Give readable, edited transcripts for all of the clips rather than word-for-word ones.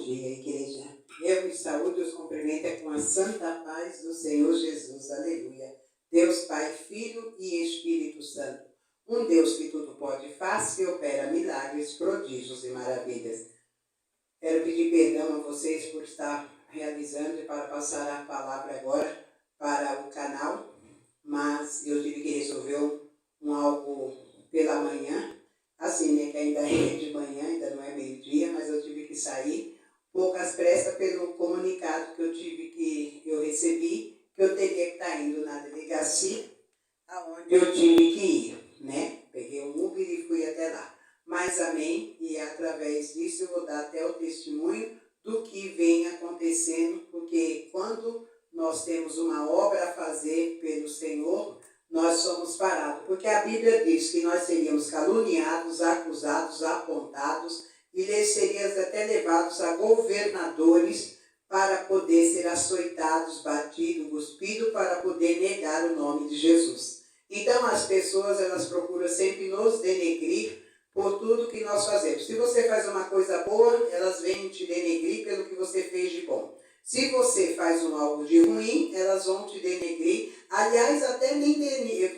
dia, igreja. Eu me saúdo e os cumprimento com a santa paz do Senhor Jesus. Aleluia. Deus Pai, Filho e Espírito Santo. Um Deus que tudo pode, faz, que opera milagres, prodígios e maravilhas. Quero pedir perdão a vocês por estar realizando e para passar a palavra agora para o canal, mas eu tive que resolver algo pela manhã, assim, né, que ainda é de manhã, ainda não é meio-dia, mas eu tive que sair, poucas pressas pelo comunicado que eu recebi, que eu teria que estar indo na delegacia, aonde eu tive que ir, né? Peguei um Uber e fui até lá. Mas amém, e através disso eu vou dar até o testemunho do que vem acontecendo, porque quando nós temos uma obra a fazer pelo Senhor, nós somos parados. Porque a Bíblia diz que nós seríamos caluniados, acusados, apontados, e seríamos até levados a governadores para poder ser açoitados, batidos, cuspidos, para poder negar o nome de Jesus. Então as pessoas, elas procuram sempre nos denegrir por tudo que nós fazemos. Se você faz uma coisa boa, elas vêm te denegrir pelo que você fez de bom. Se você faz algo de ruim, elas vão te denegrir. Aliás, até nem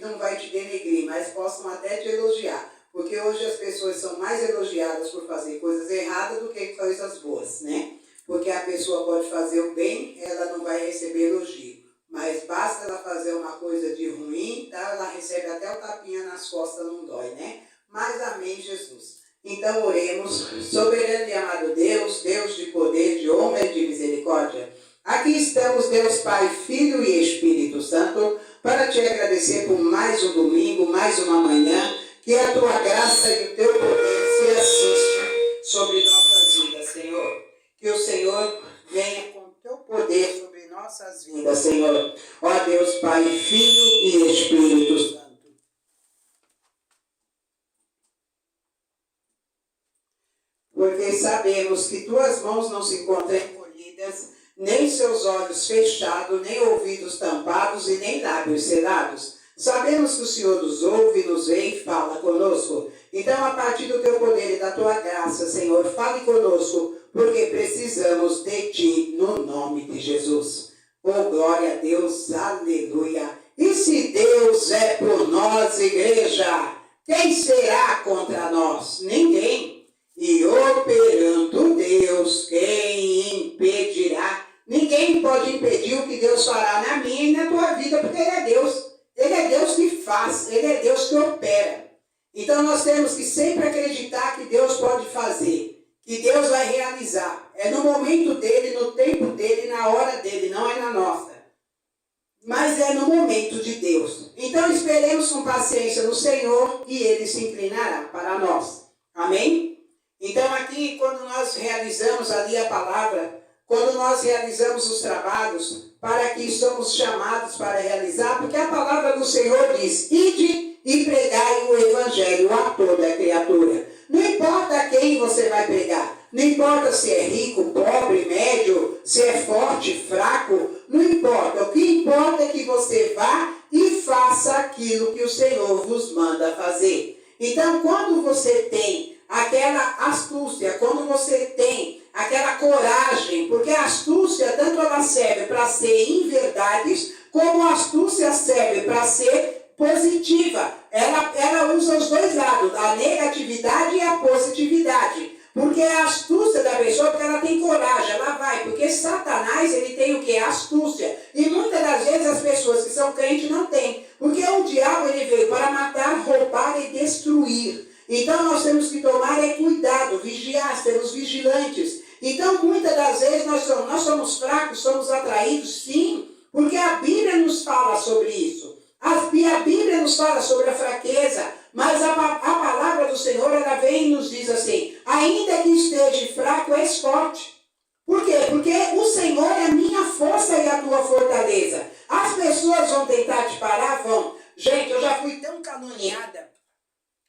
não vai te denegrir, mas possam até te elogiar. Porque hoje as pessoas são mais elogiadas por fazer coisas erradas do que coisas boas, né? Porque a pessoa pode fazer o bem, ela não vai receber elogio. Mas basta ela fazer uma coisa de ruim, tá? Ela recebe até o tapinha nas costas, não dói, né? Mas amém, Jesus. Então oremos. Soberano e amado Deus, Deus de poder, de honra e de misericórdia. Aqui estamos, Deus Pai, Filho e Espírito Santo, para te agradecer por mais um domingo, mais uma manhã, que a tua graça e o teu poder se assistam sobre nossas vidas, Senhor. Que o Senhor venha com o teu poder sobre nossas vidas, Senhor. Ó Deus Pai, Filho e Espírito Santo. Porque sabemos que tuas mãos não se encontram encolhidas, nem seus olhos fechados, nem ouvidos tampados e nem lábios selados. Sabemos que o Senhor nos ouve, nos vê e fala conosco. Então, a partir do teu poder e da tua graça, Senhor, fale conosco, porque precisamos de ti, no nome de Jesus. Oh, glória a Deus, aleluia. E se Deus é por nós, igreja, quem será contra nós? Ninguém. E operando Deus, quem impedirá? Ninguém pode impedir o que Deus fará na minha e na tua vida, porque Ele é Deus. Ele é Deus que faz, Ele é Deus que opera. Então nós temos que sempre acreditar que Deus pode fazer, que Deus vai realizar. É no momento dEle, no tempo dEle, na hora dEle, não é na nossa. Mas é no momento de Deus. Então esperemos com paciência no Senhor e Ele se inclinará para nós. Amém? Então aqui, quando nós realizamos ali a palavra, quando nós realizamos os trabalhos, para que somos chamados para realizar, porque a palavra do Senhor diz, ide e pregai o evangelho a toda criatura. Não importa a quem você vai pregar, não importa se é rico, pobre, médio, se é forte, fraco, não importa. O que importa é que você vá e faça aquilo que o Senhor vos manda fazer. Então, quando você tem aquela astúcia, quando você tem aquela coragem, porque a astúcia, tanto ela serve para ser inverdades, como a astúcia serve para ser positiva. Ela usa os dois lados, a negatividade e a positividade. Porque é a astúcia da pessoa, porque ela tem coragem, ela vai. Porque Satanás, ele tem o que? Astúcia. E muitas das vezes as pessoas que são crentes não têm. Porque o diabo, ele veio para matar, roubar e destruir. Então nós temos que tomar cuidado, vigiar, sermos vigilantes. Então muitas das vezes nós somos fracos, somos atraídos, sim, porque a Bíblia nos fala sobre isso. A Bíblia nos fala sobre a fraqueza, mas a palavra do Senhor, ela vem e nos diz assim, ainda que esteja fraco, és forte. Por quê? Porque o Senhor é a minha força e a tua fortaleza. As pessoas vão tentar te parar, vão. Gente, eu já fui tão caluniada,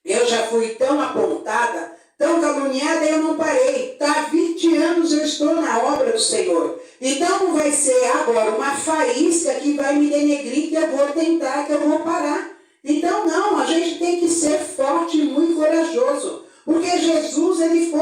eu já fui tão apontada, tão caluniada, eu não parei. Há 20 anos eu estou na obra do Senhor. Então não vai ser agora uma faísca que vai me denegrir, que eu vou tentar, que eu vou parar. Então não, a gente tem que ser forte e muito corajoso. Porque Jesus, ele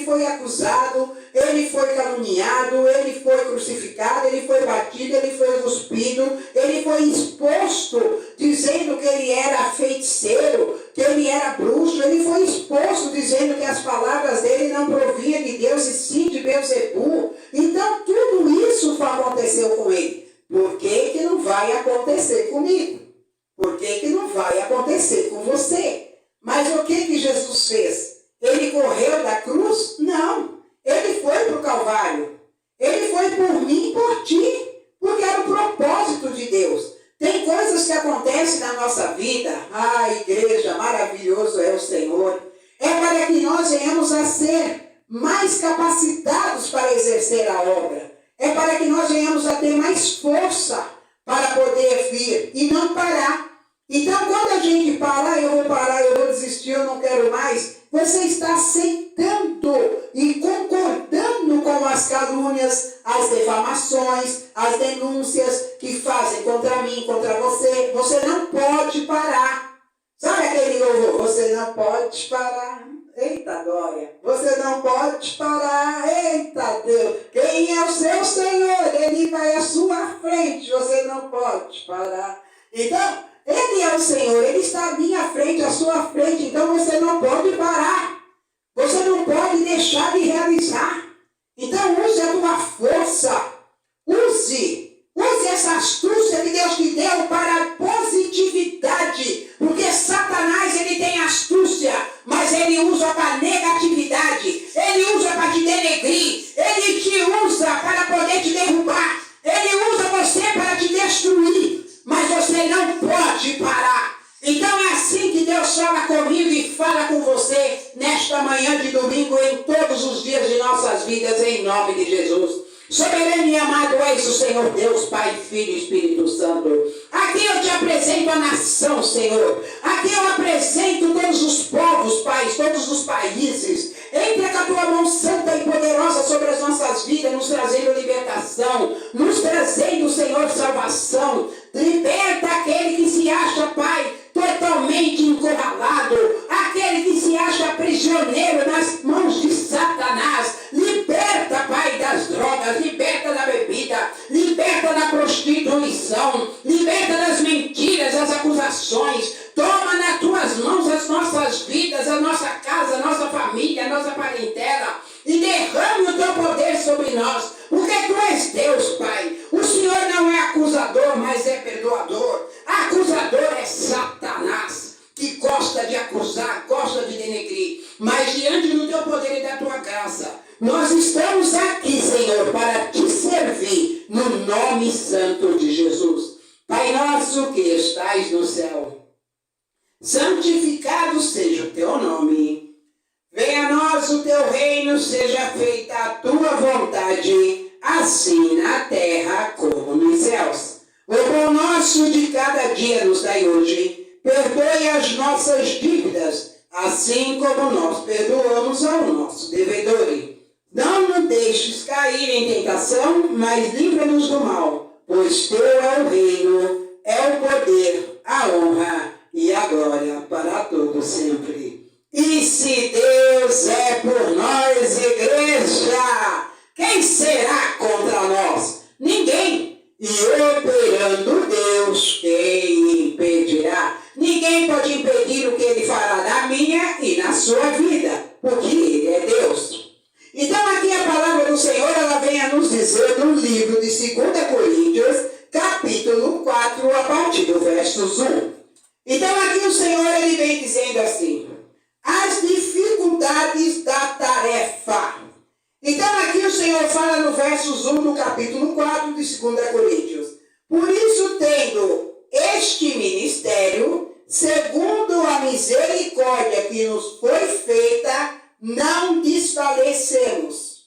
foi acusado, ele foi caluniado, ele foi crucificado, ele foi batido, ele foi cuspido, ele foi exposto, dizendo que ele era feiticeiro, que ele era bruxo, ele foi exposto, dizendo que as palavras dele não provinham de Deus e sim de Beelzebul. Então, tudo isso aconteceu com ele. Por que não vai acontecer comigo? Por que não vai acontecer com você? Mas o que Jesus fez? Ele correu da cruz? Não. Ele foi para o Calvário. Ele foi por mim e por ti. Porque era o propósito de Deus. Tem coisas que acontecem na nossa vida. Igreja, maravilhoso é o Senhor. É para que nós venhamos a ser mais capacitados para exercer a obra. É para que nós venhamos a ter mais força para poder vir e não parar. Então, quando a gente parar, eu vou desistir, eu não quero mais, você está aceitando e concordando com as calúnias, as difamações, as denúncias que fazem contra mim, contra você. Você não pode parar. Sabe aquele louvor? Você não pode parar. Eita glória! Você não pode parar. Eita Deus! Quem é o seu Senhor? Ele vai à sua frente. Você não pode parar. Então, Ele é o Senhor. Ele está à minha frente, à sua frente. Então, você não pode parar. Você não pode deixar de realizar. Então, use a tua força. Use essa astúcia que Deus te deu para a positividade. Porque Satanás, ele tem astúcia, mas ele usa para negatividade. Ele usa para te denegrir. Ele te usa para poder te derrubar. Ele usa você para te destruir. Mas você não pode parar. Então é assim que Deus fala comigo e fala com você nesta manhã de domingo, em todos os dias de nossas vidas, em nome de Jesus. Soberano e amado és o Senhor Deus, Pai, Filho e Espírito Santo. Aqui eu te apresento a nação, Senhor. Aqui eu apresento todos os povos, Pai, todos os países. Entrega a tua mão santa e poderosa sobre as nossas vidas, nos trazendo libertação, nos trazendo, Senhor, salvação. Liberta aquele que se acha, Pai, totalmente encurralado, aquele que se acha prisioneiro nas mãos de Satanás. Liberta, Pai, das drogas, liberta da bebida, liberta da prostituição, liberta das mentiras, das acusações. Toma nas tuas mãos as nossas vidas, a nossa casa, a nossa família, a nossa parentela, e derrame o teu poder sobre nós, porque tu és Deus, Pai. O Senhor não é acusador, mas é perdoador. Acusador é Satanás, que gosta de acusar, gosta de denegrir. Mas diante do teu poder e da tua graça, nós estamos aqui, Senhor, para te servir, no nome santo de Jesus. Pai nosso que estais no céu, santificado seja o teu nome. Venha a nós o teu reino, seja feita a tua vontade, assim na terra como nos céus. O pão nosso de cada dia nos dai hoje. Perdoe as nossas dívidas, assim como nós perdoamos ao nosso devedor. Não nos deixes cair em tentação, mas livra-nos do mal, pois teu é o reino, é o poder, a honra e a glória para todo sempre. E se Deus é por nós, igreja, quem será contra nós? Ninguém. E operando Deus, quem impedirá? Ninguém pode impedir o que Ele fará na minha e na sua vida, porque Ele é Deus. Então aqui a palavra do Senhor, ela vem a nos dizer no livro de 2 Coríntios, capítulo 4, a partir do versos 1. Então aqui o Senhor, ele vem dizendo assim: as dificuldades da tarefa. Então aqui o Senhor fala no versos 1 do capítulo 4 de 2 Coríntios. Por isso, tendo este ministério, segundo a misericórdia que nos foi feita, não desfalecemos.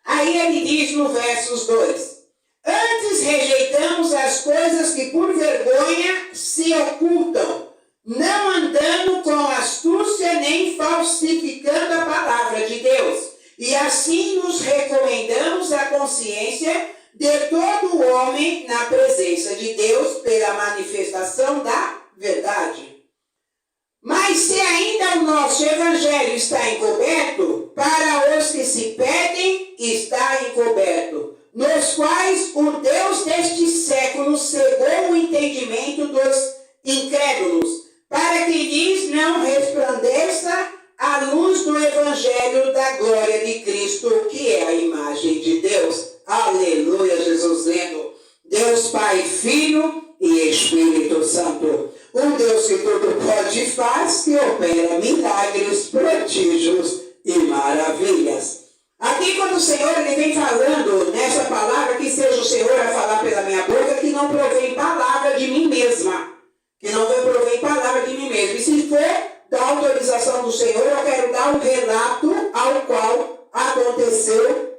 Aí ele diz no versos 2: antes rejeitamos as coisas que por vergonha se ocultam, não andando com astúcia nem falsificando a palavra de Deus. E assim nos recomendamos a consciência de todo o homem na presença de Deus pela manifestação da verdade. Mas se ainda o nosso evangelho está encoberto, para os que se perdem está encoberto, nos quais o Deus deste século cegou o entendimento dos incrédulos, para que lhes não resplandeça a luz do evangelho da glória de Cristo, que é a imagem de Deus. Aleluia, Jesus lendo. Deus Pai, Filho e Espírito Santo. Um Deus que tudo pode e faz, que opera milagres, prodígios e maravilhas. Aqui quando o Senhor ele vem falando nessa palavra, que seja o Senhor a falar pela minha boca, que não provém palavra de mim mesma. Que não provém palavra de mim mesma. E se for da autorização do Senhor, eu quero dar um relato ao qual aconteceu,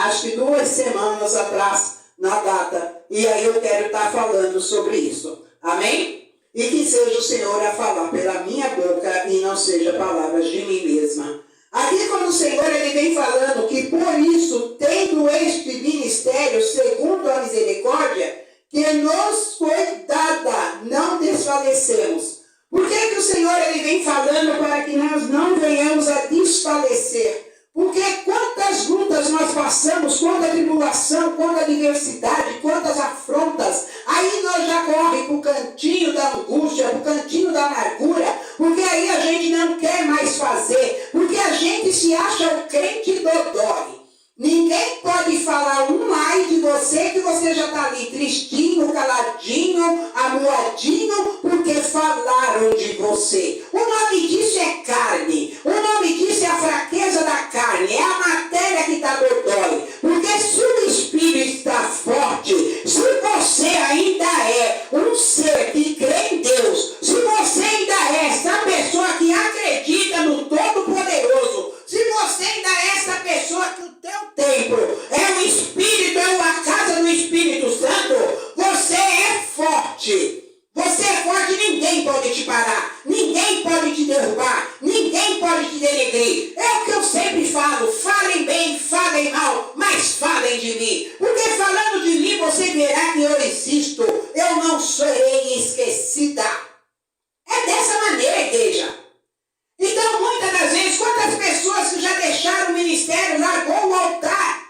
acho que 2 semanas atrás, na data. E aí eu quero estar falando sobre isso. Amém? E que seja o Senhor a falar pela minha boca e não seja palavras de mim mesma. Aqui quando o Senhor ele vem falando que por isso, tendo este ministério, segundo a misericórdia, que nos foi dada, não desfalecemos. Por que o Senhor ele vem falando para que nós não venhamos a desfalecer? Porque quantas lutas nós passamos, quanta tribulação, quanta adversidade, quantas afrontas, aí nós já corremos para o cantinho da angústia, para o cantinho da amargura, porque aí a gente não quer mais fazer, porque a gente se acha o crente dodói. Ninguém pode falar um ai de você que você já está ali tristinho, caladinho, amuadinho, porque falaram de você. O nome disso é carne. O nome disso é a fraqueza da carne. É a matéria que está dodói. Porque se o espírito está forte, se você ainda é um ser que crê em Deus, se você ainda é essa pessoa que acredita no Todo-Poderoso, se você ainda é essa pessoa que o teu templo é o Espírito, é a casa do Espírito Santo, você é forte. Você é forte, ninguém pode te parar, ninguém pode te derrubar, ninguém pode te denegrir. É o que eu sempre falo, falem bem, falem mal, mas falem de mim. Porque falando de mim, você verá que eu existo, eu não serei esquecida. É dessa maneira, igreja. Então, muitas das vezes, quantas pessoas que já deixaram o ministério, largou o altar,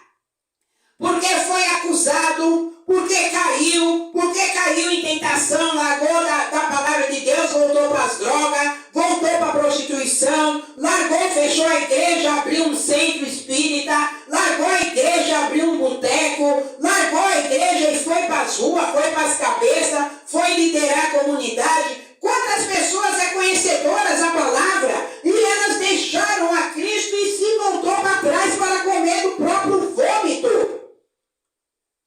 porque foi acusado, porque caiu em tentação, largou da palavra de Deus, voltou para as drogas, voltou para a prostituição, largou, fechou a igreja, abriu um centro espírita, largou a igreja, abriu um boteco, largou a igreja e foi para as ruas, foi para as cabeças, foi liderar a comunidade. Quantas pessoas é conhecedoras da palavra e elas deixaram a Cristo e se voltou para trás para comer do próprio vômito?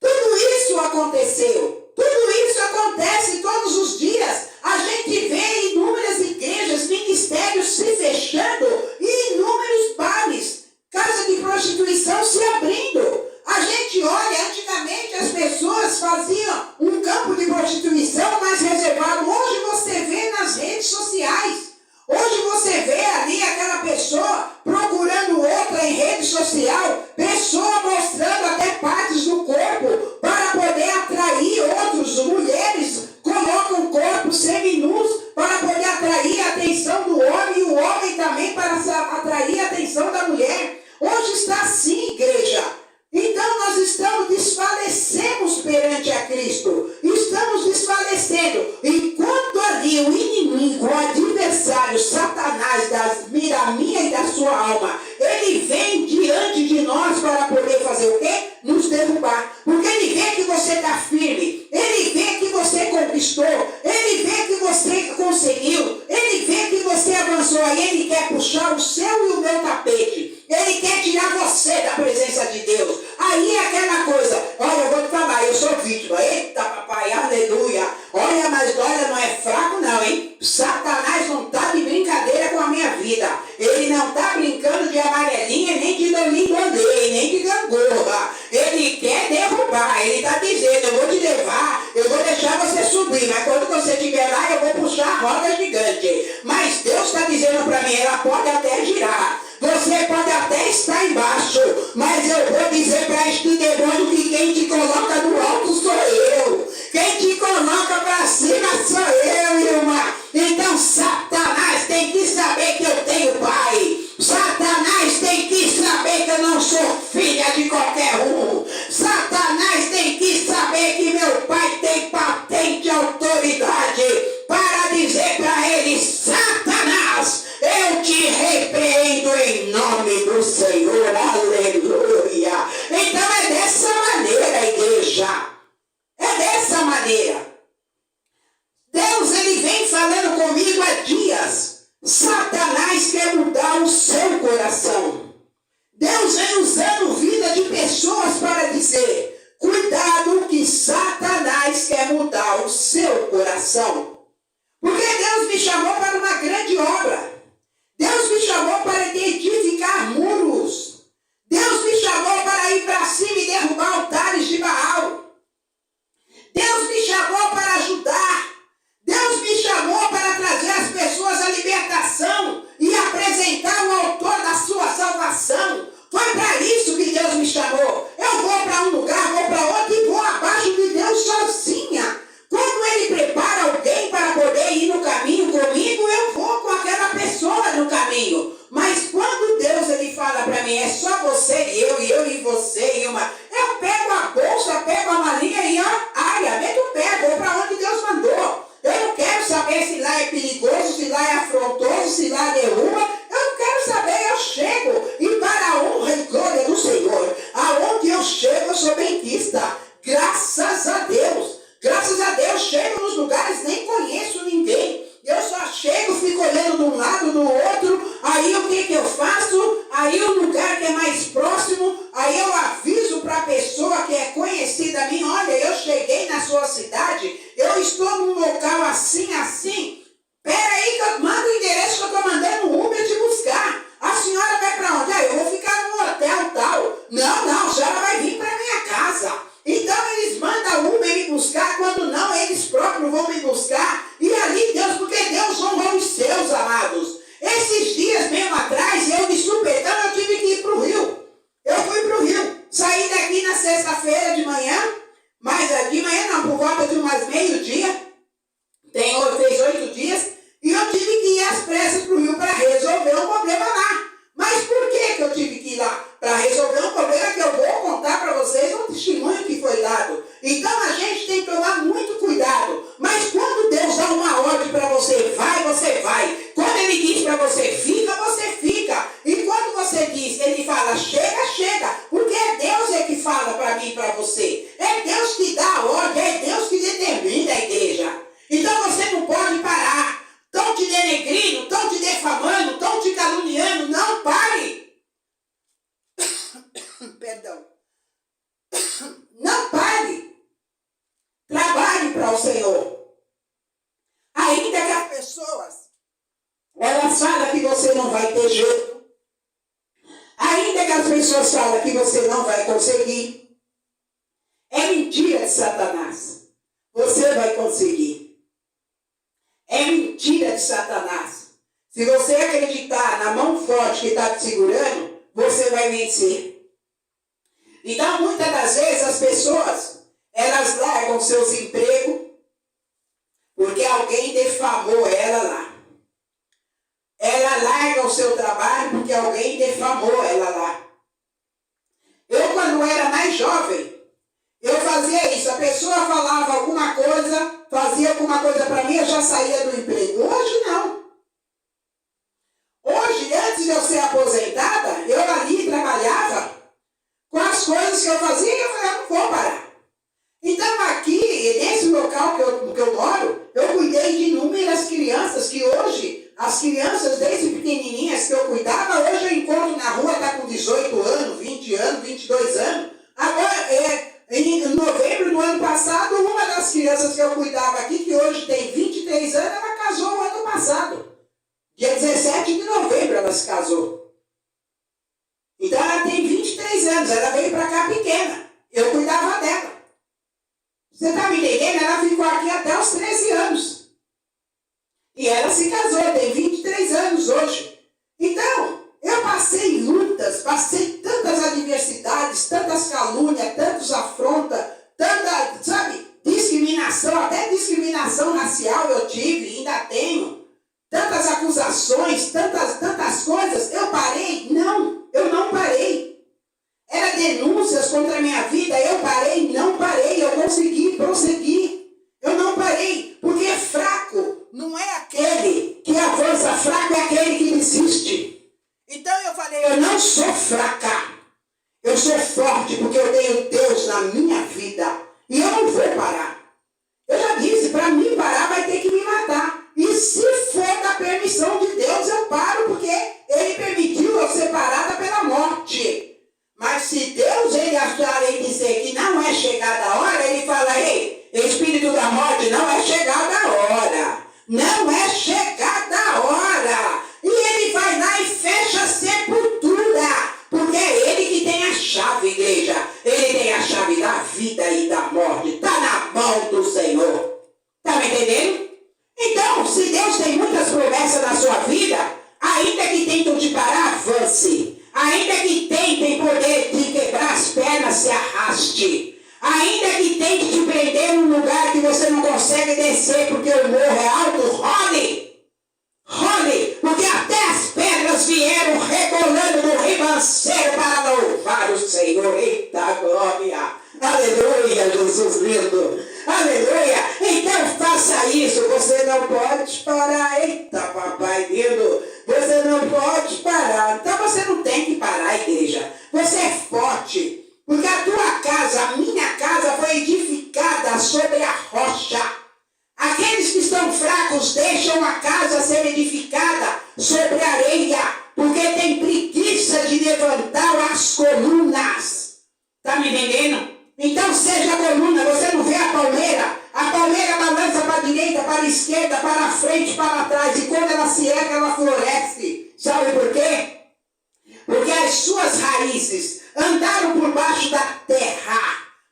Tudo isso aconteceu. Tudo isso acontece todos os dias. A gente vê inúmeras igrejas, ministérios se fechando e inúmeros bares, casas de prostituição se abrindo. A gente olha, antigamente as pessoas faziam um campo de prostituição mais reservado. Hoje você vê nas redes sociais. Hoje você vê ali aquela pessoa procurando outra em rede social, pessoa mostrando até partes do corpo para poder atrair outros. Mulheres colocam corpos seminus para poder atrair a atenção do homem e o homem também para atrair a atenção da mulher. Hoje está assim, igreja. Então nós desfalecemos perante a Cristo. Estamos desfalecendo. Enquanto ali o inimigo, o adversário, Satanás, da minha e da sua alma, ele vem diante de nós para poder fazer o quê? Nos derrubar. Porque ele vê que você está firme. Ele vê que você conquistou. Ele vê que você conseguiu. Ele vê que você avançou. Aí ele quer puxar o seu e o meu tapete. Ele quer tirar você da presença de Deus. Aí é aquela coisa, olha, eu vou te falar, eu sou vítima. Eita, papai, aleluia. Olha, mas olha, não é fraco não, hein? Satanás não está de brincadeira com a minha vida. Ele não está brincando de amarelinha, nem de dolingonê, nem de gangorra. Ele quer derrubar. Ele está dizendo, eu vou te levar, eu vou deixar você subir, mas quando você estiver lá, eu vou puxar a roda gigante. Mas Deus está dizendo para mim, ela pode até girar. Você pode até estar embaixo, mas eu vou dizer para este demônio que quem te coloca no alto sou eu. Quem te coloca para cima sou eu, irmã. Então Satanás tem que saber que eu tenho pai. Satanás tem que saber que eu não sou filha de qualquer um. Satanás tem que saber que meu pai tem patente e autoridade para dizer para ele: Satanás, eu te repreendo em nome do Senhor. Aleluia. Então é dessa maneira, igreja. É dessa maneira. Deus, ele vem falando comigo há dias. Satanás quer mudar o seu coração. Deus vem usando vida de pessoas para dizer: cuidado que Satanás quer mudar o seu coração. Porque Deus me chamou para uma grande obra. Deus me chamou para edificar muros. Deus me chamou para ir para cima e derrubar altares de Baal. Deus me chamou para ajudar. Deus me chamou para trazer às pessoas a libertação e apresentar o autor da sua salvação. Foi para isso que Deus me chamou. Eu vou para um lugar, vou para outro e vou abaixo de Deus sozinha. Quando Ele prepara alguém para poder ir no caminho comigo, eu vou com aquela pessoa no caminho. Mas quando Deus ele fala para mim: é só você e eu e você, Ilma, eu pego a bolsa, pego a malinha e meto o pé, vou para onde Deus mandou. Eu não quero saber se lá é perigoso, se lá é afrontoso, se lá derruba. Eu não quero saber, eu chego. E para a honra e glória do Senhor, aonde eu chego, eu sou benquista. Graças a Deus. Graças a Deus, chego nos lugares, nem conheço ninguém. Eu só chego, fico olhando de um lado, do outro. Aí o que eu faço? Aí o lugar que é mais próximo, aí eu aviso para a pessoa que é conhecida a mim: olha, eu cheguei na sua cidade, eu estou num local assim, assim. Pera aí que eu mando o endereço que eu estou mandando o Uber te buscar. A senhora vai para onde? Eu vou ficar num hotel tal. Não, a senhora vai vir para minha casa. Então eles mandam o Uber me buscar, quando não, eles próprios vão me buscar. E ali Deus, porque Deus honra os seus, amados. Esses dias mesmo atrás, eu de supetão, eu tive que ir para o Rio. Eu fui para o Rio. Saí daqui na sexta-feira de manhã, mas de manhã não, por volta de umas meio-dia. Fez 8 dias. E eu tive que ir às pressas para o Rio para resolver um problema lá. Mas por que eu tive que ir lá? Para resolver um problema que eu vou contar para vocês, um testemunho que foi dado. Então a gente tem que tomar muito cuidado. Mas quando Deus dá uma ordem para você vai, você vai. Quando Ele diz para você fica, você fica. E quando você diz, Ele fala chega, chega. Porque é Deus que fala para mim e para você. É Deus que dá a ordem, é Deus que determina a igreja. Então você não pode parar. Estão te denegrindo, estão te defamando, estão te caluniando. Não pare. Perdão. Não pare. Trabalhe para o Senhor. Ainda que as pessoas, elas falam que você não vai ter jeito. Ainda que as pessoas falam que você não vai conseguir. É mentira de Satanás. Você vai conseguir. É mentira de Satanás. Se você acreditar na mão forte que está te segurando, você vai vencer. Então, muitas das vezes, as pessoas, elas largam seus empregos porque alguém defamou ela lá. Ela larga o seu trabalho porque alguém defamou ela lá. Eu, quando era mais jovem, eu fazia isso. A pessoa falava alguma coisa, fazia alguma coisa para mim, eu já saía do emprego. Hoje não. Hoje, antes de eu ser aposentada, eu ali trabalhava com as coisas que eu fazia e eu falei: eu não vou parar. Então aqui, nesse local que eu moro, eu cuidei de inúmeras crianças que hoje, as crianças desde pequenininhas que eu cuidava, hoje eu encontro na rua, está com 18 anos, 20 anos, 22 anos. Agora, em novembro do ano passado, uma das crianças que eu cuidava aqui, que hoje tem 23 anos, ela casou o ano passado. Dia 17 de novembro ela se casou. Então ela tem 23 anos, ela veio para cá pequena. Eu cuidava dela. Você está me entendendo? Ela ficou aqui até os 13 anos. E ela se casou, tem 23 anos hoje. Então, eu passei lutas, passei tantas adversidades, tantas calúnias, tantos afrontas, tanta, discriminação. eu não sou fraca. Eu sou forte porque eu tenho Deus na minha vida. E eu não vou parar. Eu já disse, para mim parar vai ter que me matar. E se for da permissão de Deus, eu paro, porque Ele permitiu eu ser parada pela morte. Mas se Deus ele achar em dizer que não é chegada a hora, Ele fala, ei, espírito da morte, não é chegada a hora. Não é chegada a hora. E Ele vai lá e fecha a sepultura. Porque é Ele que tem a chave, igreja. Ele tem a chave da vida e da morte. Está na mão do Senhor. Está me entendendo? Então, se Deus tem muitas promessas na sua vida, ainda que tentam te parar, avance. Ainda que tentem poder te quebrar as pernas, se arraste. Ainda que tente te prender num lugar que você não consegue descer porque o morro é alto, role. Role, porque até as pedras vieram rebolando do ribanceiro para louvar o Senhor. Eita glória! Aleluia, Jesus lindo! Aleluia! Então faça isso, você não pode parar. Eita, papai lindo! Você não pode parar. Então você não tem que parar, igreja. Você é forte. Porque a tua casa, a minha casa, foi edificada sobre a rocha. Aqueles que estão fracos deixam a casa ser edificada sobre a areia, porque tem preguiça de levantar as colunas. Está me entendendo? Então seja a coluna, você não vê a palmeira? A palmeira balança para a direita, para a esquerda, para a frente, para trás. E quando ela se ergue, ela floresce. Sabe por quê? Porque as suas raízes andaram por baixo da terra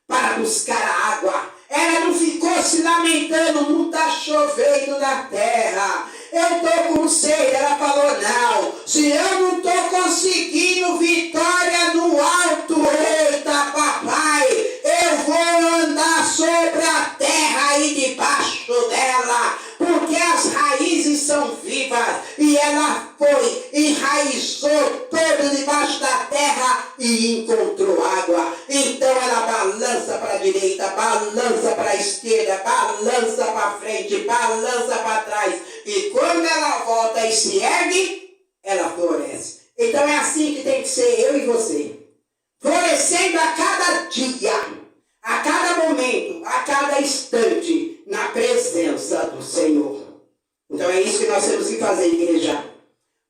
para buscar a água. Ela não ficou se lamentando, não está chovendo na terra. Eu estou com sede. Ela falou, não, se eu não estou conseguindo vitória no alto, eita papai, eu vou andar sobre a terra e debaixo dela, porque as raízes são vivas. E ela foi, enraizou todo debaixo da terra e encontrou água. Então ela balança para a direita, balança para a esquerda, balança para frente, balança para trás. E quando ela volta e se ergue, ela floresce. Então é assim que tem que ser eu e você. Florescendo a cada dia, a cada momento, a cada instante, na presença do Senhor. Então é isso que nós temos que fazer, igreja.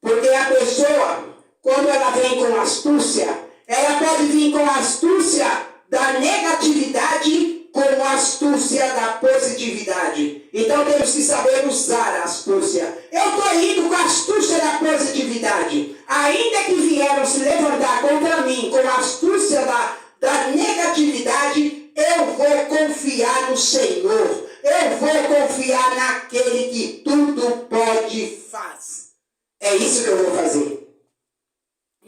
Porque a pessoa, quando ela vem com astúcia, ela pode vir com astúcia da negatividade com a astúcia da positividade. Então temos que saber usar a astúcia. Eu estou indo com a astúcia da positividade. Ainda que vieram se levantar contra mim com a astúcia da negatividade, eu vou confiar no Senhor. Eu vou confiar naquele que tudo pode fazer. É isso que eu vou fazer.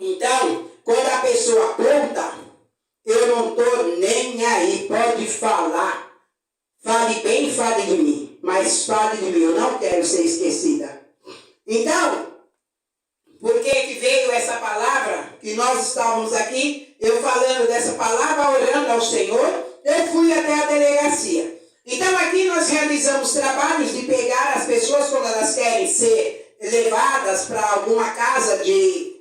Então, quando a pessoa aponta, eu não estou nem aí. Pode falar. Fale bem, fale de mim. Mas fale de mim. Eu não quero ser esquecida. Então, por que veio essa palavra? Que nós estávamos aqui, eu falando dessa palavra, orando ao Senhor, eu fui até a delegacia. Então aqui nós realizamos trabalhos de pegar as pessoas quando elas querem ser levadas para alguma casa de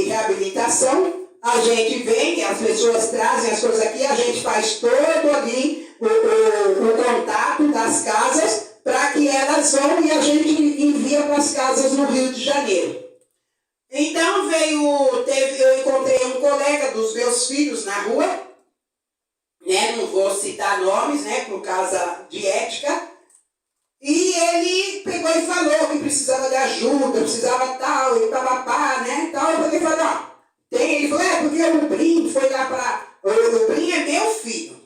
reabilitação. A gente vem, as pessoas trazem as coisas aqui, a gente faz todo ali o contato das casas para que elas vão e a gente envia para as casas no Rio de Janeiro. Então eu encontrei um colega dos meus filhos na rua, né? Não vou citar nomes, né? Por causa de ética. E ele pegou e falou que precisava de ajuda, precisava tal, e papapá, né? Tal. Eu falei, ó. Ele falou, porque o Brim foi lá para... O Brim é meu filho.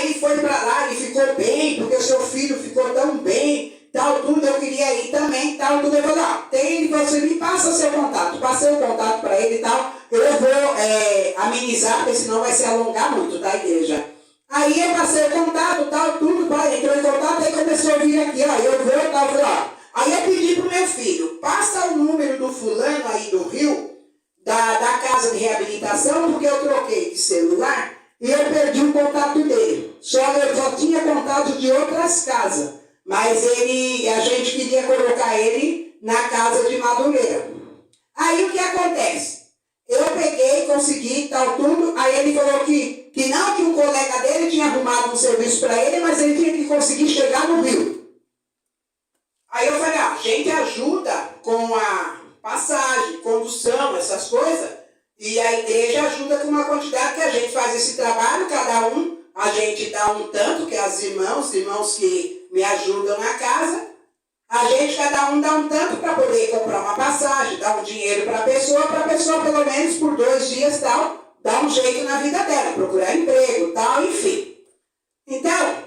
Ele foi para lá, ele ficou bem, porque o seu filho ficou tão bem, tal, tudo, eu queria ir também, tal, tudo. Eu falei, ele falou assim, me passa seu contato. Passei o contato para ele e tal, eu vou amenizar, porque senão vai se alongar muito, tá, igreja? Aí eu passei o contato, tal, tudo, entrou em contato, aí começou a vir aqui, eu vou, tal, falei, Aí eu pedi pro meu filho, passa o número do fulano aí do Rio, da casa de reabilitação, porque eu troquei de celular e eu perdi o contato dele. Eu só tinha contato de outras casas, mas a gente queria colocar ele na casa de Madureira. Aí o que acontece? consegui, tal, tudo. Aí ele falou que não, que um colega dele tinha arrumado um serviço para ele, mas ele tinha que conseguir chegar no Rio. Aí eu falei, a gente ajuda com a passagem, condução, essas coisas, e a igreja ajuda com uma quantidade que a gente faz esse trabalho, cada um, a gente dá um tanto, que as irmãos que me ajudam na casa, a gente, cada um dá um tanto para poder comprar uma passagem, dar um dinheiro para a pessoa pelo menos por 2 dias, tal, dar um jeito na vida dela, procurar emprego, tal, enfim. Então,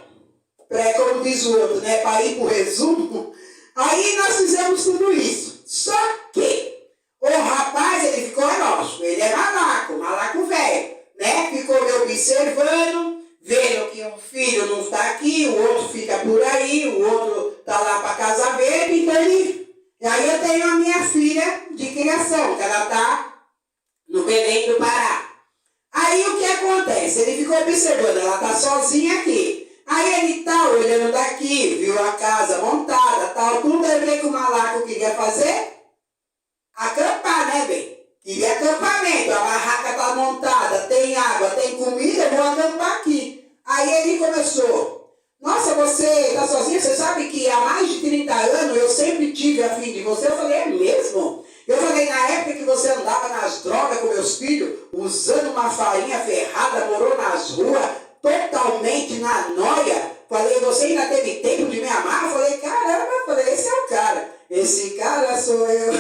como diz o outro, né, para ir para o resumo, aí nós fizemos tudo isso. Só que o rapaz, ele ficou, lógico, ele é malaco velho, né, ficou me observando, vendo que um filho não está aqui, o outro fica por aí, o outro está lá para Casa Verde, então ele... E aí eu tenho a minha filha de criação, que ela está no Belém do Pará. Aí o que acontece? Ele ficou observando, ela está sozinha aqui. Aí ele está olhando daqui, viu a casa montada, tal, tudo, aí veio que o malaco queria fazer? Acampar, né, bem? Queria acampamento, a barraca está montada, tem água, tem comida, eu vou acampar aqui. Aí ele começou, nossa, você está sozinha, você sabe que há mais de 30 anos eu sempre tive a fim de você. Eu falei, é mesmo? Eu falei, na época que você andava nas drogas com meus filhos, usando uma farinha ferrada, morou nas ruas, totalmente na noia. Falei, você ainda teve tempo de me amar? Eu falei, caramba, esse é o cara. Esse cara sou eu.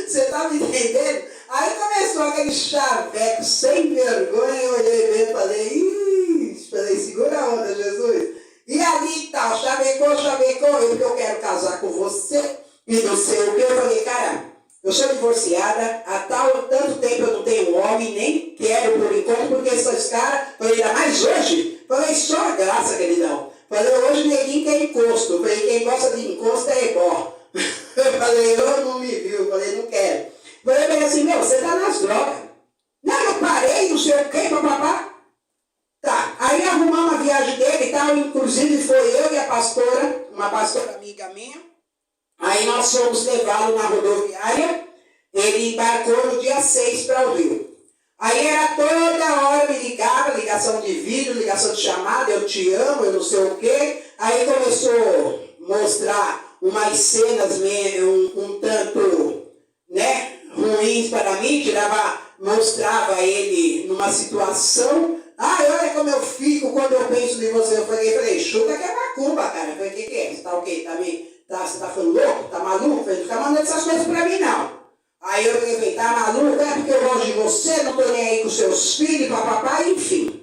Você tá me entendendo? Aí começou aquele chaveco sem vergonha, eu olhei bem e falei, segura a onda, Jesus. E ali tal, chavecou, eu quero casar com você, e não sei o que. Eu falei, cara, eu sou divorciada, há tanto tempo eu não tenho homem, nem quero por enquanto, porque esses caras, falei, ainda mais hoje, falei, só a graça, queridão. Falei, hoje ninguém quer encosto, falei, quem gosta de encosto é ebó. Eu falei, eu não me viu, falei, não quero. Falei assim, você tá nas drogas. Não, eu parei, não sei o que, papapá. Tá, aí arrumamos a viagem dele e tal, inclusive foi eu e a pastora, uma pastora amiga minha. Aí nós fomos levá-lo na rodoviária, ele embarcou no dia 6 para o Rio. Aí era toda hora, me ligava, ligação de vídeo, ligação de chamada, eu te amo, eu não sei o quê. Aí começou a mostrar umas cenas um tanto, né, ruins para mim, mostrava ele numa situação. Olha como eu fico quando eu penso em você. Eu falei, chuta que é macumba, cara. Eu falei, o que é? Você tá o quê? Você tá falando louco? Tá maluco? Eu falei, não fica mandando essas coisas pra mim, não. Aí eu falei, tá maluco? É porque eu gosto de você, não tô nem aí com seus filhos, papapá, enfim.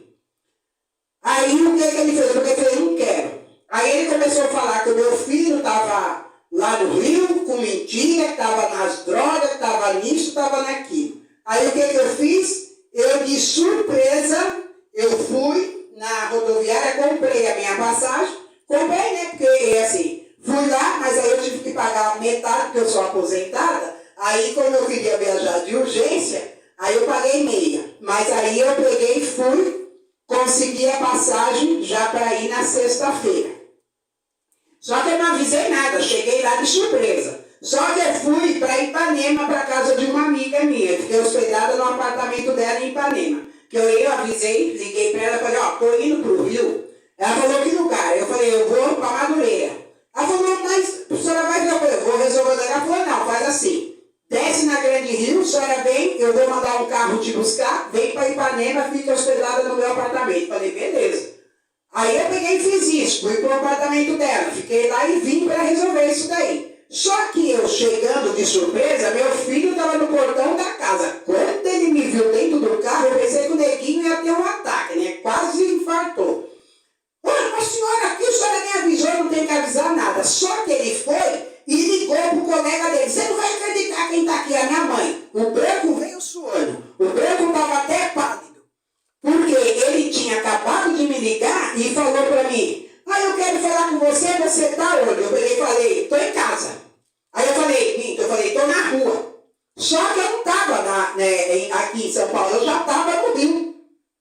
Aí o que ele fez? Eu falei, não quero. Aí ele começou a falar que o meu filho estava lá no Rio, com mentira, estava nas drogas, estava nisso, estava naquilo. Aí o que eu fiz? Eu, de surpresa, eu fui na rodoviária, comprei a minha passagem, né? Porque, assim, fui lá, mas aí eu tive que pagar metade, porque eu sou aposentada. Aí, como eu queria viajar de urgência, aí eu paguei meia. Mas aí eu peguei e fui, consegui a passagem já para ir na sexta-feira. Só que eu não avisei nada, cheguei lá de surpresa. Só que eu fui para Ipanema, para casa de uma amiga minha. Fiquei hospedada no apartamento dela em Ipanema. Que eu avisei, liguei para ela e falei, tô indo para o Rio. Ela falou, que lugar? Eu falei, eu vou para Madureira. Ela falou, mas a senhora vai ver? Eu falei, eu vou resolver. Ela falou, não, faz assim. Desce na Grande Rio, a senhora vem, eu vou mandar um carro te buscar, vem para Ipanema, fica hospedada no meu apartamento. Falei, beleza. Aí eu peguei e fiz isso, fui para o apartamento dela, fiquei lá e vim para resolver isso daí. Só que eu chegando de surpresa, meu filho estava no portão da casa. Quando ele me viu dentro do carro, eu pensei que o neguinho ia ter um ataque, né? Quase infartou. Olha, a senhora aqui, a senhora nem avisou, não tem que avisar nada. Só que ele foi e ligou para o colega dele. Você não vai acreditar quem está aqui, a minha mãe. O branco veio suando. O branco estava até pálido. Porque ele tinha acabado de me ligar e falou para mim, eu quero falar com você, você está onde? Eu peguei e falei, estou em casa. Aí eu falei, estou na rua. Só que eu não estava aqui em São Paulo, eu já estava no Rio.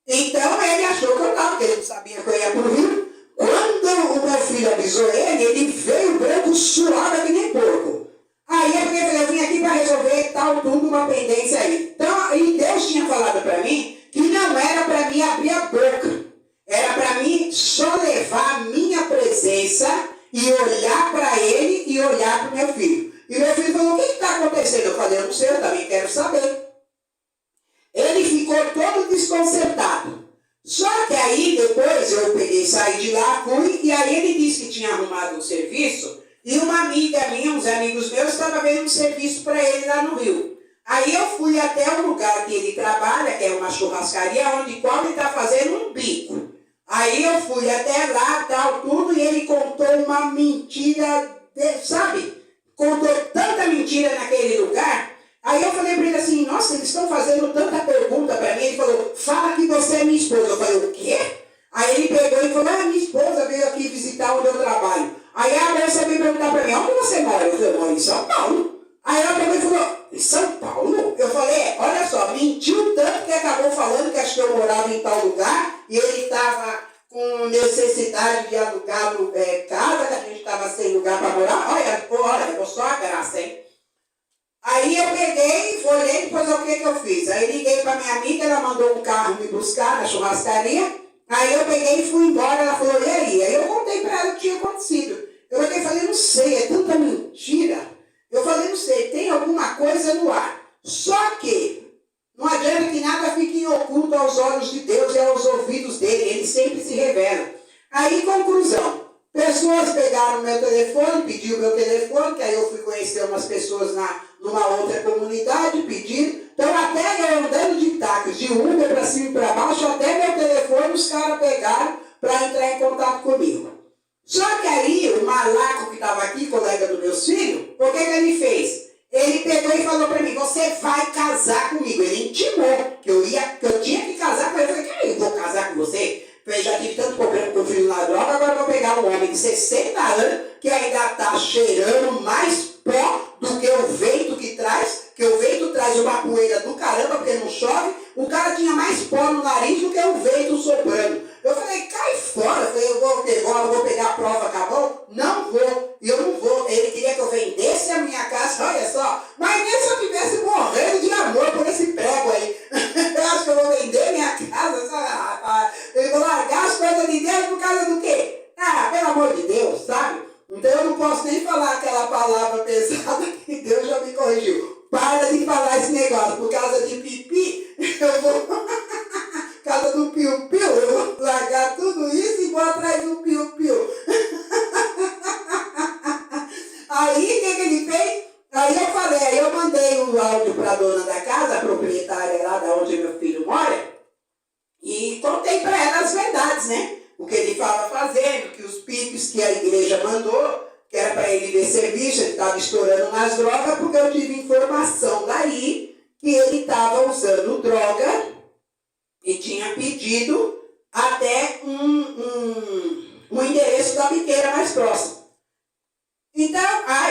Então ele achou que eu estava, porque ele não sabia que eu ia para o Rio. Quando o meu filho avisou ele veio branco suado que nem porco. Aí eu falei, eu vim aqui para resolver tal, tudo uma pendência aí. Então, e Deus tinha falado para mim que não era para mim abrir a boca. Era para mim só levar a minha presença e olhar para ele e olhar para o meu filho. E meu filho falou, o que está acontecendo? Eu falei, eu não sei, eu também quero saber. Ele ficou todo desconcertado. Só que aí depois eu peguei, saí de lá, fui, e aí ele disse que tinha arrumado um serviço, e uma amiga minha, uns amigos meus, estavam vendo um serviço para ele lá no Rio. Aí eu fui até o lugar que ele trabalha, que é uma churrascaria, onde qual ele está fazendo um bico. Aí eu fui até lá, tal, tudo, e ele contou uma mentira, sabe? Contou tanta mentira naquele lugar. Aí eu falei para ele assim, nossa, eles estão fazendo tanta pergunta para mim. Ele falou, fala que você é minha esposa. Eu falei, o quê? Aí ele pegou e falou, minha esposa veio aqui visitar onde eu trabalho. Aí a moça veio perguntar para mim, onde você mora? Eu falei, eu moro em São Paulo. Aí ela pegou e falou, em São Paulo? Eu falei, olha só, mentiu tanto que acabou falando que acho que eu morava em tal lugar e ele estava com necessidade de alugar casa, que a gente estava sem lugar para morar. Olha, eu só a graça, hein? Aí eu peguei, olhei, depois o que eu fiz? Aí liguei para minha amiga, ela mandou um carro me buscar na churrascaria. Aí eu peguei e fui embora, ela falou, e aí? Aí eu contei para ela o que tinha acontecido. Eu falei, não sei, é tanta mentira. Eu falei, não sei, tem alguma coisa no ar. Só que não adianta que nada fique oculto aos olhos de Deus e aos ouvidos dele, ele sempre se revela. Aí, conclusão. Pessoas pegaram meu telefone, pediram meu telefone, que aí eu fui conhecer umas pessoas numa outra comunidade, pediram. Então, até eu andando de táxi, de Uber para cima e para baixo, até meu telefone os caras pegaram para entrar em contato comigo. Só que aí, o malaco que estava aqui, colega dos meus filhos, o que ele fez? Ele pegou e falou para mim, você vai casar comigo. Ele intimou que eu tinha que casar com ele. Eu falei, eu vou casar com você? Eu já tive tanto problema com o filho na droga, agora eu vou pegar um homem de 60 anos que ainda está cheirando mais pó do que o vento que traz, que o vento traz uma poeira do caramba, porque não chove. O cara tinha mais pó no nariz do que o vento soprando. Eu falei, cai fora. Eu falei, eu vou pegar a prova, acabou? Não vou, eu não vou. Ele queria que eu vendesse a minha casa, olha só. Mas nem se eu tivesse morrendo de amor por esse prego aí. Eu acho que eu vou vender minha casa, sabe? Eu vou largar as coisas de Deus por causa do quê? Ah, pelo amor de Deus, sabe? Então eu não posso nem falar aquela palavra pesada que Deus já me corrigiu. Para de falar esse negócio, por causa de pipi, eu vou... Por causa do piu-piu, eu vou largar tudo isso e vou atrás do piu-piu. Aí, o que ele fez? Aí eu mandei um áudio para a dona da casa, a proprietária lá da onde meu filho mora, e contei para ela as verdades, né? O que ele estava fazendo, que os pipes que a igreja mandou, que era para ele ver serviço, ele estava estourando nas drogas, porque eu tive informação daí que ele estava usando droga e tinha pedido até um endereço da biqueira mais próximo. Então,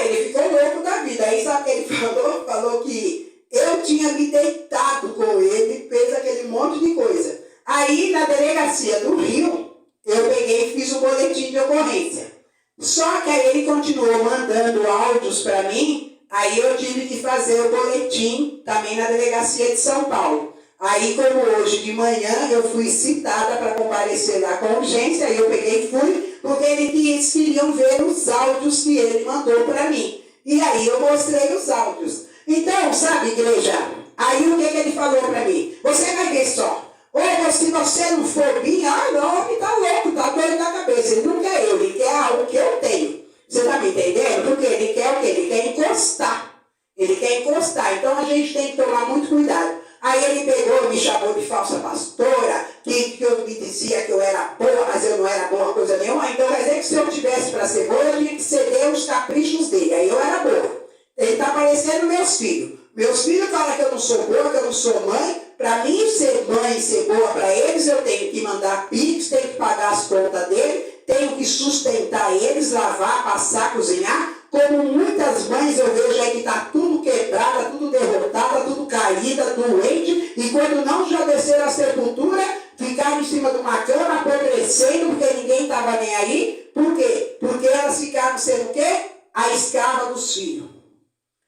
ele ficou louco da vida. Aí sabe o que ele falou? Falou que eu tinha me deitado com ele, fez aquele monte de coisa. Aí, na delegacia do Rio, eu peguei e fiz o boletim de ocorrência. Só que aí ele continuou mandando áudios para mim, aí eu tive que fazer o boletim também na delegacia de São Paulo. Aí, como hoje de manhã, eu fui citada para comparecer lá com urgência, aí eu peguei e fui, porque eles queriam ver os áudios que ele mandou para mim. E aí eu mostrei os áudios. Então, sabe, igreja, aí o que ele falou para mim? Você vai ver só. Ou se você não for vir, não, ele tá louco, tá doido na cabeça. Ele não quer eu, ele quer algo que eu tenho. Você está me entendendo? Porque ele quer o quê? Ele quer encostar. Ele quer encostar. Então a gente tem que tomar muito cuidado. Aí ele pegou, me chamou de falsa pastora, que eu me dizia que eu era boa, mas eu não era boa coisa nenhuma. Então quer dizer que se eu tivesse para ser boa, eu tinha que ceder os caprichos dele. Aí eu era boa. Ele está parecendo meus filhos. Meus filhos falam que eu não sou boa, que eu não sou mãe. Para mim ser mãe e ser boa para eles, eu tenho que mandar pix, tenho que pagar as contas dele, tenho que sustentar eles, lavar, passar, cozinhar. Como muitas mães eu vejo aí que está tudo quebrada, tudo derrotada, tudo caída, doente, e quando não já desceram a sepultura, ficaram em cima de uma cama, apodrecendo, porque ninguém estava nem aí. Por quê? Porque elas ficaram sendo o quê? A escrava dos filhos.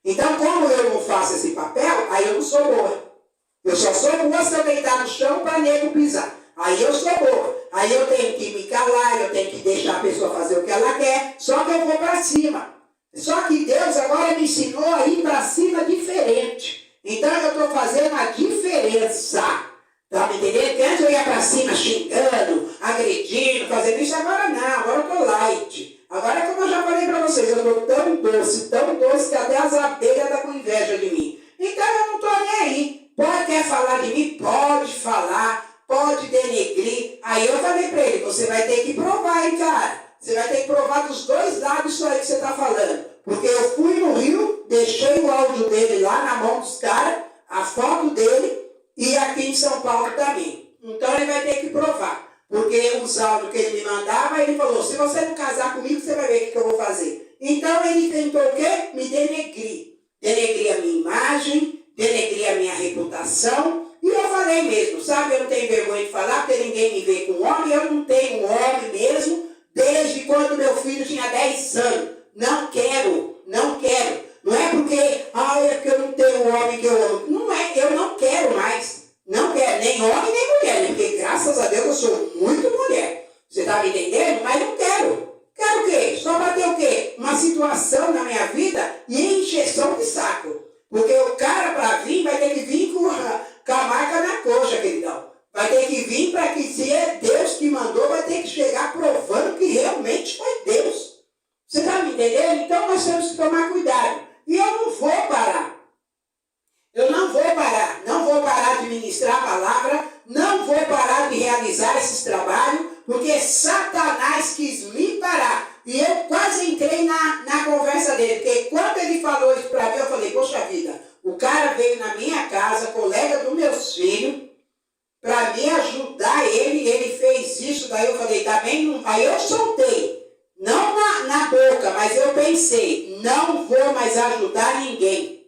Então, como eu não faço esse papel, aí Aí eu não sou boa. Eu só sou boa se eu deitar no chão para nego pisar. Aí eu sou boa. Aí eu tenho que me calar, eu tenho que deixar a pessoa fazer o que ela quer, só que eu vou para cima. Só que Deus agora me ensinou a ir para cima diferente. Então eu estou fazendo a diferença. Tá me entendendo? Que antes eu ia para cima xingando, agredindo, fazendo isso. Agora não, agora eu estou light. Agora, como eu já falei para vocês, eu estou tão doce, que até as abelhas estão com inveja de mim. Então eu não estou nem aí. Quer falar de mim? Pode falar, pode denegrir. Aí eu falei para ele, você vai ter que provar, hein, cara? Você vai ter que provar dos dois lados isso aí que você está falando. Porque eu fui no Rio, deixei o áudio dele lá na mão dos caras, a foto dele, e aqui em São Paulo também. Então ele vai ter que provar. Porque os áudios que ele me mandava, ele falou, se você não casar comigo, você vai ver o que eu vou fazer. Então ele tentou o quê? Me denegrir. Denegrir a minha imagem, denegrir a minha reputação. E eu falei mesmo, sabe? Eu não tenho vergonha de falar, porque ninguém me vê com homem. Eu não tenho um homem mesmo, desde quando meu filho tinha 10 anos. Não quero. Não é porque, é porque eu não tenho um homem que eu amo. Não é, eu não quero mais. Não quero, nem homem nem mulher, né? Porque graças a Deus eu sou muito mulher. Você está me entendendo? Mas não quero. Quero o quê? Só para ter o quê? Uma situação na minha vida e encheção de saco. Porque o cara para vir vai ter que vir com a marca na coxa, queridão. Vai ter que vir para que, se é Deus que mandou, vai ter que chegar provando que realmente foi Deus. Você está me entendendo? Então nós temos que tomar cuidado. E eu não vou parar. Eu não vou parar. Não vou parar de ministrar a palavra. Não vou parar de realizar esses trabalhos. Porque Satanás quis me parar. E eu quase entrei na conversa dele. Porque quando ele falou isso para mim, eu falei, poxa vida, o cara veio na minha casa, colega dos meus filhos, para me ajudar ele fez isso. Daí eu falei, também não. Aí eu soltei. Não na boca, mas eu pensei, não vou mais ajudar ninguém.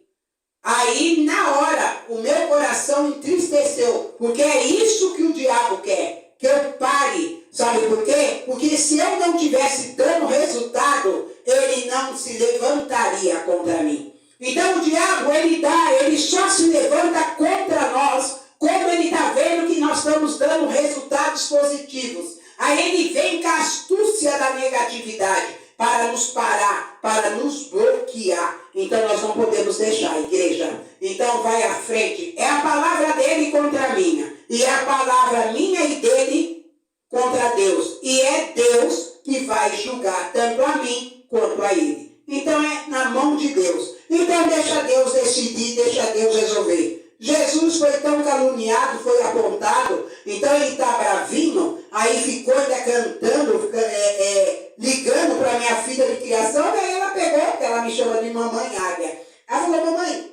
Aí, na hora, o meu coração entristeceu, porque é isso que o diabo quer, que eu pare. Sabe por quê? Porque se eu não tivesse dando resultado, ele não se levantaria contra mim. Então o diabo, ele só se levanta contra nós, quando ele está vendo que nós estamos dando resultados positivos. Aí ele vem com a astúcia da negatividade para nos parar, para nos bloquear. Então nós não podemos deixar, igreja. Então vai à frente. É a palavra dele contra a minha. E é a palavra minha e dele contra Deus. E é Deus que vai julgar tanto a mim quanto a ele. Então é na mão de Deus. Então deixa Deus decidir, deixa Deus resolver. Jesus foi tão caluniado, foi apontado, então ele está bravinho, aí ficou ainda cantando, ligando para minha filha de criação, daí ela pegou, que ela me chama de mamãe águia. Ela falou, mamãe,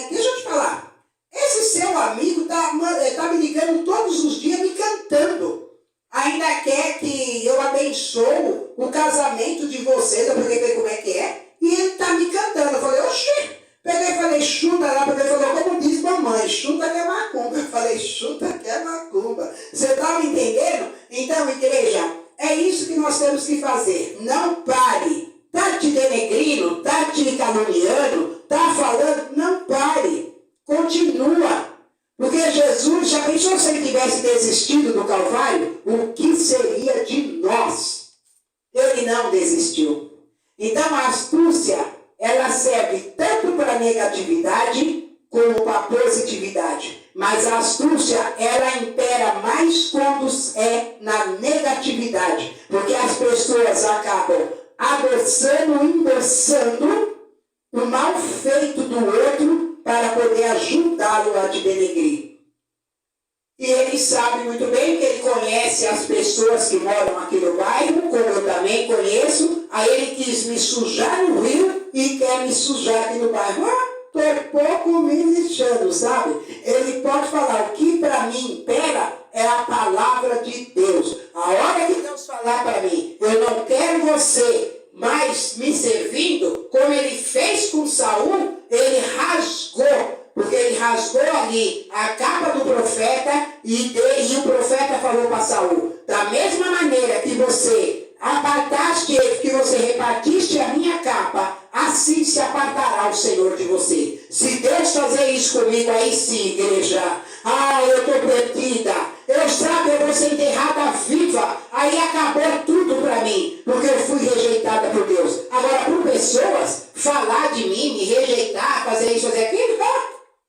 deixa eu te falar, esse seu amigo tá me ligando todos os dias me cantando, ainda quer que eu abençoo o casamento de vocês, eu perguntei como é que é, e ele está me cantando. Eu falei, oxê. Peguei e falei, chuta lá, porque ele falou, como diz mamãe, chuta que é macumba. Eu falei, chuta que é macumba. Você está me entendendo? Então, igreja, é isso que nós temos que fazer. Não pare. Está te denegrindo, está te caluniando, está falando, não pare. Continua. Porque Jesus, já pensou se ele tivesse desistido do Calvário? O que seria de nós? Ele não desistiu. Então, a astúcia, ela serve tanto para a negatividade como para a positividade. Mas a astúcia, ela impera mais quando é na negatividade. Porque as pessoas acabam adoçando, endossando o mal feito do outro para poder ajudá-lo a te denegrir. E ele sabe muito bem que ele conhece as pessoas que moram aqui no bairro, como eu também conheço. Aí ele quis me sujar no Rio e quer me sujar aqui no bairro. Estou pouco me lixando, sabe? Ele pode falar, o que para mim impera é a palavra de Deus. A hora que Deus falar para mim, eu não quero você mais me servindo, como ele fez com Saul, ele rasgou. Porque ele rasgou ali a capa do profeta e o profeta falou para Saul, da mesma maneira que você apartaste ele, que você repartiste a minha capa, assim se apartará o Senhor de você. Se Deus fazer isso comigo, aí sim, igreja. Eu estou perdida. Eu vou ser enterrada viva. Aí acabou tudo para mim, porque eu fui rejeitada por Deus. Agora, por pessoas falar de mim, me rejeitar, fazer isso, fazer aquilo,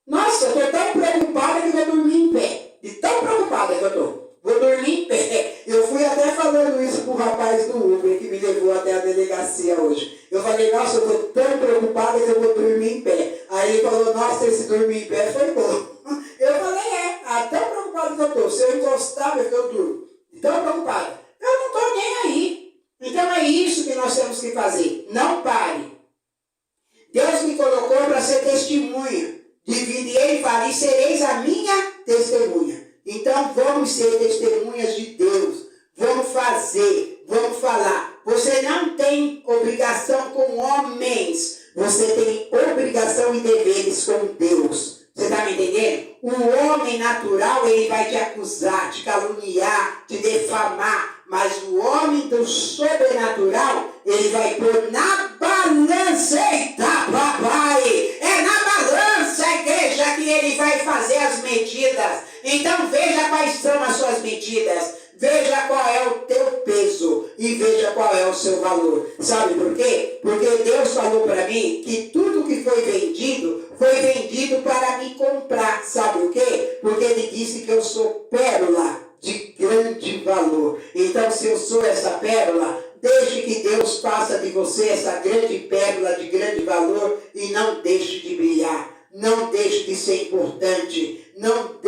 nossa, eu estou tão preocupada que vou dormir em pé. De tão preocupada que eu estou. Vou dormir em pé. Eu fui até falando isso para o rapaz do Uber que me levou até a delegacia hoje. Eu falei, nossa, eu estou tão preocupada que eu vou dormir em pé. Aí ele falou, nossa, esse dormir em pé foi bom. Eu falei, tão preocupada que eu estou. Se eu encostar, eu durmo. Tão preocupada. Eu não estou nem aí. Então é isso que nós temos que fazer. Não pare. Deus me colocou para ser testemunha de vida. E ele fala, e sereis a minha testemunha. Então vamos ser testemunhas de Deus. Vamos fazer, vamos falar. Você não tem obrigação com homens. Você tem obrigação e deveres com Deus. Você está me entendendo? O homem natural, ele vai te acusar, te caluniar, te defamar. Mas o homem do sobrenatural, ele vai pôr na balança. Eita, papai! É na balança, igreja, que ele vai fazer as medidas. Então veja quais são as suas medidas. Veja qual é o teu peso e veja qual é o seu valor. Sabe por quê? Porque Deus falou para mim que tudo que foi vendido para me comprar. Sabe o quê? Porque ele disse que eu sou pérola de grande valor. Então, se eu sou essa pérola, deixe que Deus faça de você essa grande pérola de grande valor e não deixe de brilhar. Não deixe de ser importante. Não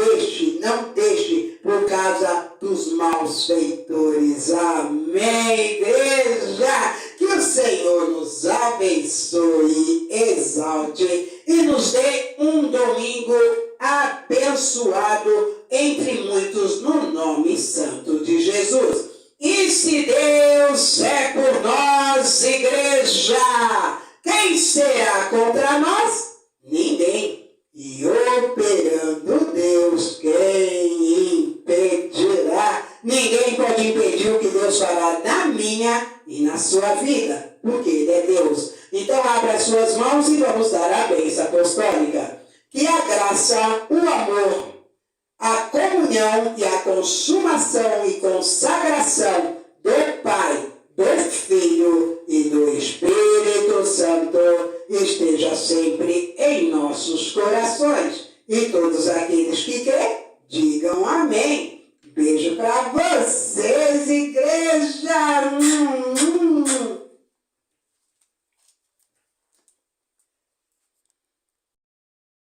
deixe por causa dos maus feitores. Amém, igreja. Que o Senhor nos abençoe, exalte e nos dê um domingo abençoado entre muitos no nome santo de Jesus. E se Deus é por nós, igreja, quem será contra nós? Ninguém. E operando Deus, quem impedirá? Ninguém pode impedir o que Deus fará na minha e na sua vida, porque Ele é Deus. Então abra as suas mãos e vamos dar a bênção apostólica. Que a graça, o amor, a comunhão e a consumação e consagração do Pai, do Filho e do Espírito Santo esteja sempre em nossos corações. E todos aqueles que crêem, digam amém. Beijo para vocês, igreja.